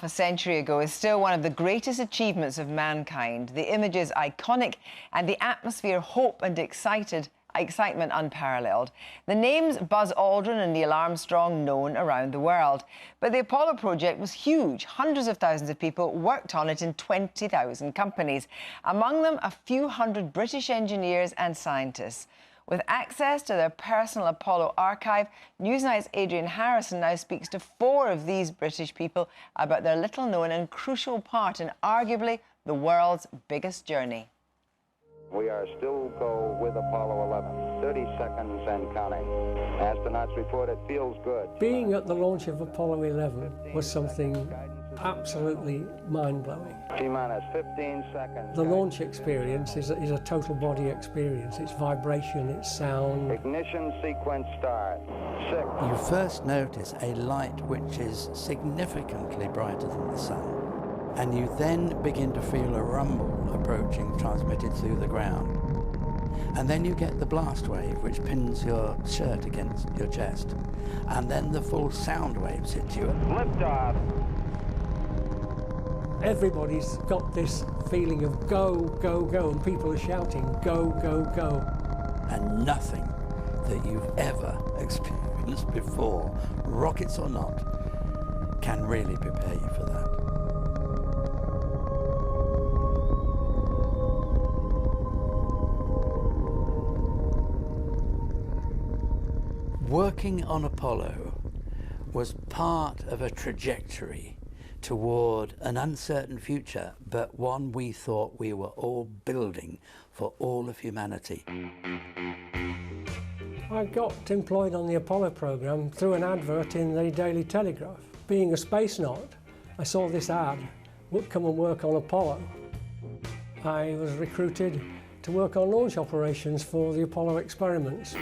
half a century ago is still one of the greatest achievements of mankind. The image is iconic and the atmosphere, hope and excitement unparalleled. The names Buzz Aldrin and Neil Armstrong known around the world. But the Apollo project was huge. Hundreds of thousands of people worked on it in 20,000 companies. Among them, a few hundred British engineers and scientists. With access to their personal Apollo archive, Newsnight's Adrian Harrison now speaks to 4 of these British people about their little-known and crucial part in arguably the world's biggest journey. We are still go with Apollo 11. 30 seconds and counting. Astronauts report it feels good. Being at the launch of Apollo 11 was something absolutely mind-blowing. T-minus 15 seconds. The launch experience is a total body experience. It's vibration, it's sound. Ignition sequence start. 6. You first notice a light which is significantly brighter than the sun. And you then begin to feel a rumble approaching, transmitted through the ground. And then you get the blast wave, which pins your shirt against your chest. And then the full sound waves hit you. Liftoff. Everybody's got this feeling of go, go, go, and people are shouting, go, go, go. And nothing that you've ever experienced before, rockets or not, can really prepare you for that. Working on Apollo was part of a trajectory toward an uncertain future, but one we thought we were all building for all of humanity. I got employed on the Apollo program through an advert in the Daily Telegraph. Being a space nut, I saw this ad, would come and work on Apollo. I was recruited to work on launch operations for the Apollo experiments.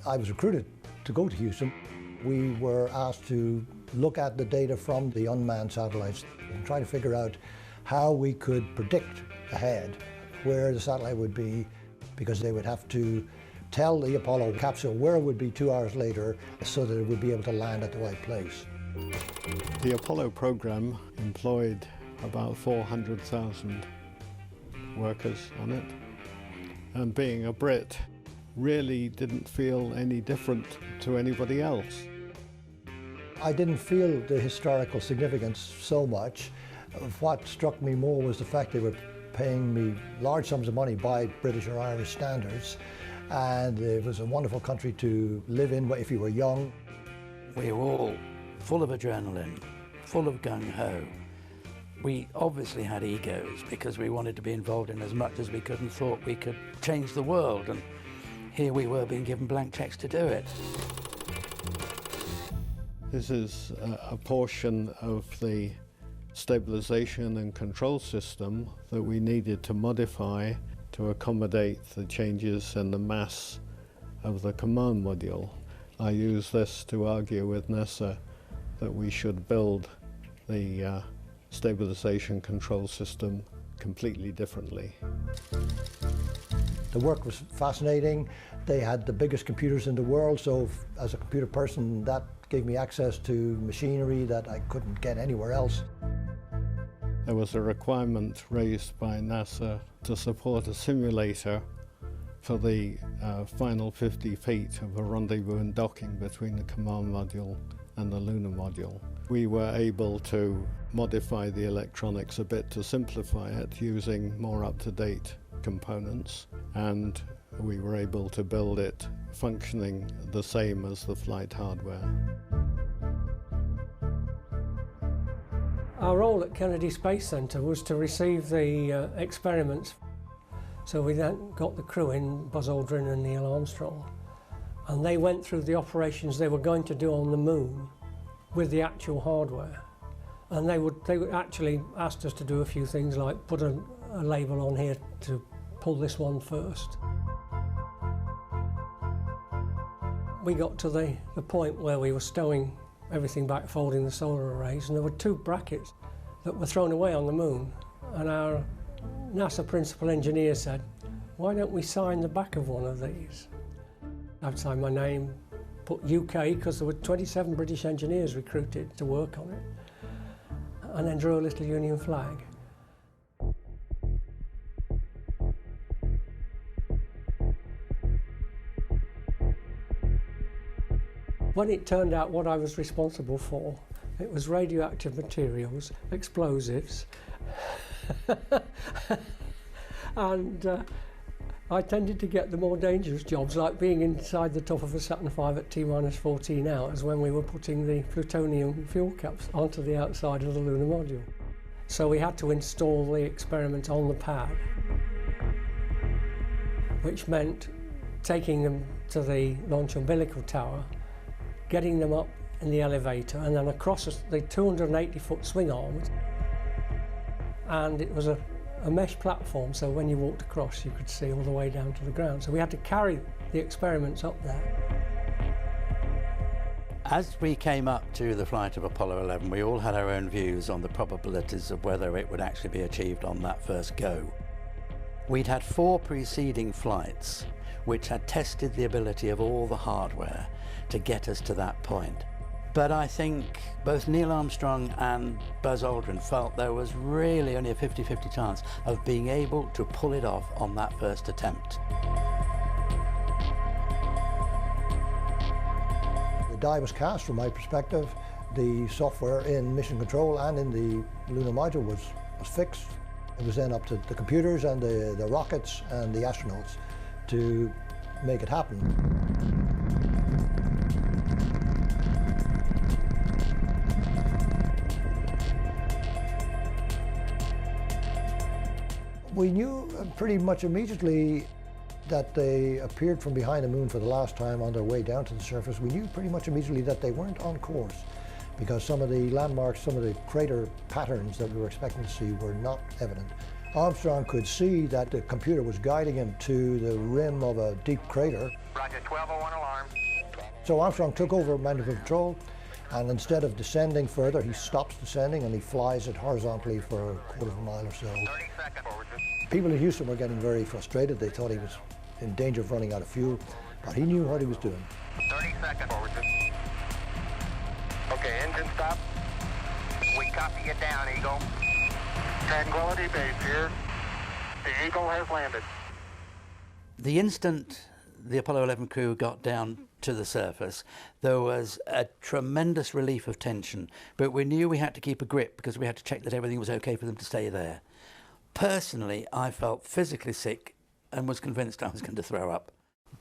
I was recruited to go to Houston. We were asked to look at the data from the unmanned satellites and try to figure out how we could predict ahead where the satellite would be, because they would have to tell the Apollo capsule where it would be 2 hours later so that it would be able to land at the right place. The Apollo program employed about 400,000 workers on it, and being a Brit, really didn't feel any different to anybody else. I didn't feel the historical significance so much. What struck me more was the fact they were paying me large sums of money by British or Irish standards, and it was a wonderful country to live in if you were young. We were all full of adrenaline, full of gung-ho. We obviously had egos because we wanted to be involved in as much as we could and thought we could change the world. And here we were being given blank checks to do it. This is a portion of the stabilization and control system that we needed to modify to accommodate the changes in the mass of the command module. I use this to argue with NASA that we should build the stabilization control system completely differently. The work was fascinating. They had the biggest computers in the world, so as a computer person, that gave me access to machinery that I couldn't get anywhere else. There was a requirement raised by NASA to support a simulator for the final 50 feet of a rendezvous and docking between the command module and the lunar module. We were able to modify the electronics a bit to simplify it using more up-to-date components, and we were able to build it functioning the same as the flight hardware. Our role at Kennedy Space Center was to receive the experiments. So we then got the crew in, Buzz Aldrin and Neil Armstrong, and they went through the operations they were going to do on the moon with the actual hardware. And they actually asked us to do a few things like put a label on here to pull this one first. We got to the point where we were stowing everything back, folding the solar arrays, and there were 2 brackets that were thrown away on the moon. And our NASA principal engineer said, "Why don't we sign the back of one of these?" I'd sign my name, put UK, because there were 27 British engineers recruited to work on it, and then drew a little Union flag. When it turned out what I was responsible for, it was radioactive materials, explosives, and I tended to get the more dangerous jobs, like being inside the top of a Saturn V at T-minus 14 hours when we were putting the plutonium fuel caps onto the outside of the lunar module. So we had to install the experiment on the pad, which meant taking them to the launch umbilical tower, getting them up in the elevator and then across the 280-foot swing arms. And it was a mesh platform, so when you walked across you could see all the way down to the ground. So we had to carry the experiments up there. As we came up to the flight of Apollo 11, we all had our own views on the probabilities of whether it would actually be achieved on that first go. We'd had 4 preceding flights which had tested the ability of all the hardware to get us to that point. But I think both Neil Armstrong and Buzz Aldrin felt there was really only a 50-50 chance of being able to pull it off on that first attempt. The die was cast from my perspective. The software in mission control and in the lunar module was fixed. It was then up to the computers and the rockets and the astronauts to make it happen. We knew pretty much immediately that they appeared from behind the moon for the last time on their way down to the surface. We knew pretty much immediately that they weren't on course because some of the landmarks, some of the crater patterns that we were expecting to see were not evident. Armstrong could see that the computer was guiding him to the rim of a deep crater. Roger, 1201 alarm. So Armstrong took over manual control, and instead of descending further, he stops descending and he flies it horizontally for a quarter of a mile or so. 30 seconds. People in Houston were getting very frustrated. They thought he was in danger of running out of fuel, but he knew what he was doing. 30 seconds. Okay, engine stop. We copy you down, Eagle. Tranquility Base here. The Eagle has landed. The instant the Apollo 11 crew got down to the surface, there was a tremendous relief of tension, but we knew we had to keep a grip because we had to check that everything was okay for them to stay there. Personally, I felt physically sick and was convinced I was going to throw up.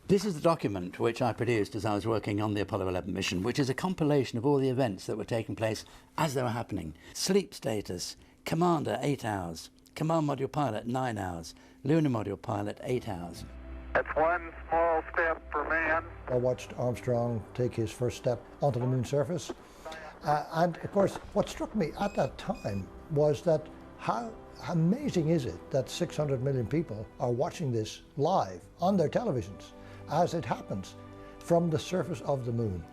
This is the document which I produced as I was working on the Apollo 11 mission, which is a compilation of all the events that were taking place as they were happening. Sleep status, commander 8 hours, command module pilot 9 hours, lunar module pilot 8 hours. That's one small step for man. I watched Armstrong take his first step onto the moon surface. And of course, what struck me at that time was that how amazing is it that 600 million people are watching this live on their televisions as it happens from the surface of the moon.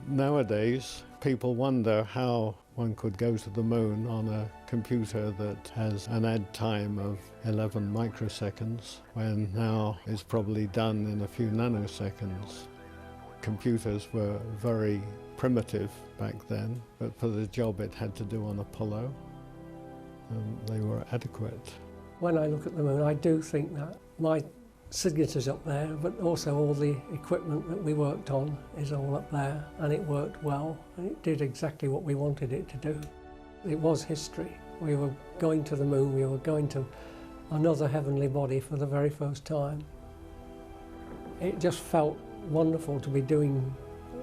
Nowadays, people wonder how one could go to the moon on a computer that has an add time of 11 microseconds, when now it's probably done in a few nanoseconds. Computers were very primitive back then, but for the job it had to do on Apollo, they were adequate. When I look at the moon, I do think that my signature's up there, but also all the equipment that we worked on is all up there, and it worked well, and it did exactly what we wanted it to do. It was history. We were going to the moon, we were going to another heavenly body for the very first time. It just felt wonderful to be doing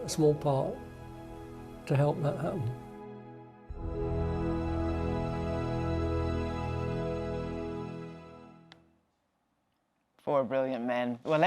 a small part to help that happen. 4 brilliant men. Well,